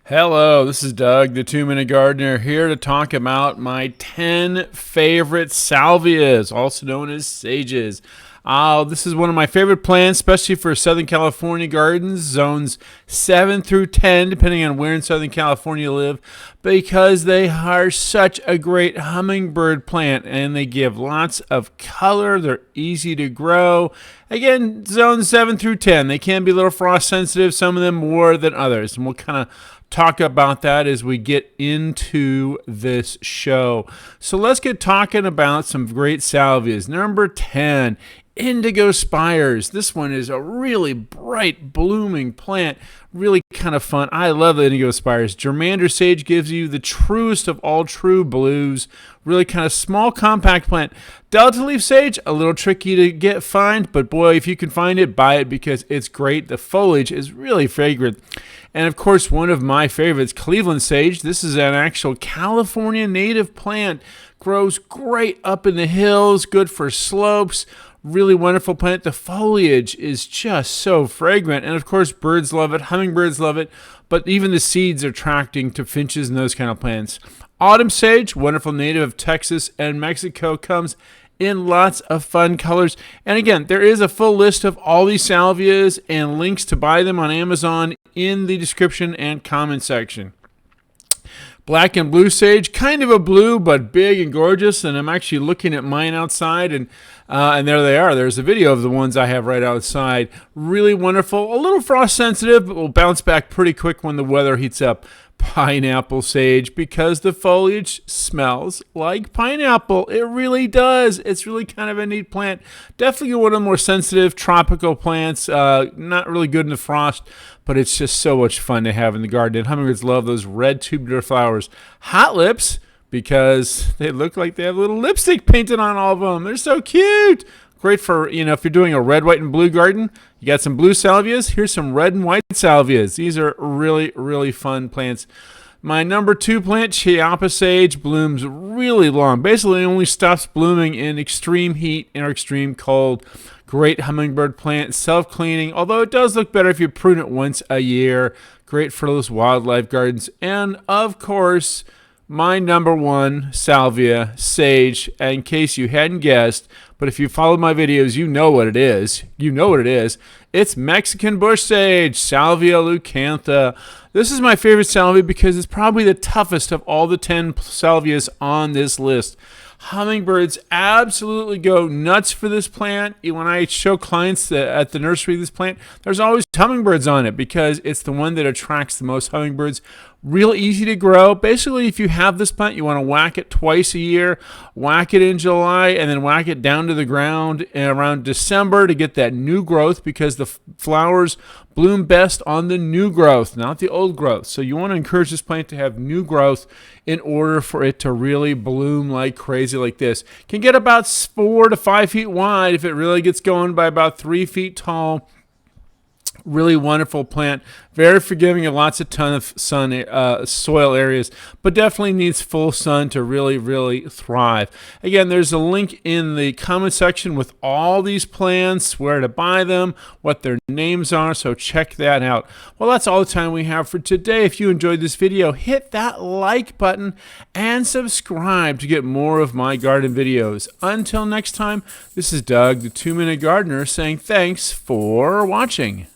Hello, this is Doug, the 2-Minute Gardener, here to talk about my 10 favorite salvias, also known as sages. This is one of my favorite plants, especially for Southern California gardens, zones 7 through 10, depending on where in Southern California you live, because they are such a great hummingbird plant and they give lots of color. They're easy to grow. Again, zones 7 through 10. They can be a little frost sensitive, some of them more than others, and we'll kind of talk about that as we get into this show. So let's get talking about some great salvias. Number 10, indigo spires. This one is a really bright blooming plant, really kind of fun. I love the indigo spires. Germander sage gives you the truest of all true blues. Really kind of small, compact plant. Delta leaf sage, a little tricky to find, but boy, if you can find it, buy it because it's great. The foliage is really fragrant. And of course, one of my favorites, Cleveland sage. This is an actual California native plant. Grows great up in the hills, good for slopes. Really wonderful plant. The foliage is just so fragrant. And of course, birds love it. Hummingbirds love it. But even the seeds are attracting to finches and those kind of plants. Autumn sage, wonderful native of Texas and Mexico, comes in lots of fun colors. And again, there is a full list of all these salvias and links to buy them on Amazon in the description and comment section. Black and blue sage, kind of a blue, but big and gorgeous. And I'm actually looking at mine outside, and there they are. There's a video of the ones I have right outside. Really wonderful. A little frost sensitive, but will bounce back pretty quick when the weather heats up. Pineapple sage, because the foliage smells like pineapple. It really does. It's really kind of a neat plant. Definitely one of the more sensitive tropical plants. Not really good in the frost, but it's just so much fun to have in the garden. And hummingbirds love those red tubular flowers. Hot lips, because they look like they have a little lipstick painted on all of them. They're so cute. Great for, if you're doing a red, white, and blue garden. You got some blue salvias. Here's some red and white salvias. These are really, really fun plants. My number 2 plant, Chiapa sage, blooms really long. Basically, only stops blooming in extreme heat or extreme cold. Great hummingbird plant, self-cleaning, although it does look better if you prune it once a year. Great for those wildlife gardens. And, of course, my number 1 salvia, sage, in case you hadn't guessed, but if you follow my videos, you know what it is. You know what it is. It's Mexican bush sage, Salvia leucantha. This is my favorite salvia because it's probably the toughest of all the 10 salvias on this list. Hummingbirds absolutely go nuts for this plant. When I show clients at the nursery this plant, there's always hummingbirds on it because it's the one that attracts the most hummingbirds. Real easy to grow. Basically, if you have this plant, you want to whack it twice a year. Whack it in July and then whack it down to the ground around December to get that new growth, because the flowers bloom best on the new growth, not the old growth. So you want to encourage this plant to have new growth in order for it to really bloom like crazy like this. Can get about 4 to 5 feet wide if it really gets going, by about 3 feet tall. Really wonderful plant, very forgiving of lots of ton of sun, soil areas, but definitely needs full sun to really, really thrive. Again, there's a link in the comment section with all these plants, where to buy them, what their names are, so check that out. Well, that's all the time we have for today. If you enjoyed this video, hit that like button and subscribe to get more of my garden videos. Until next time, this is Doug, the 2-Minute Gardener, saying thanks for watching.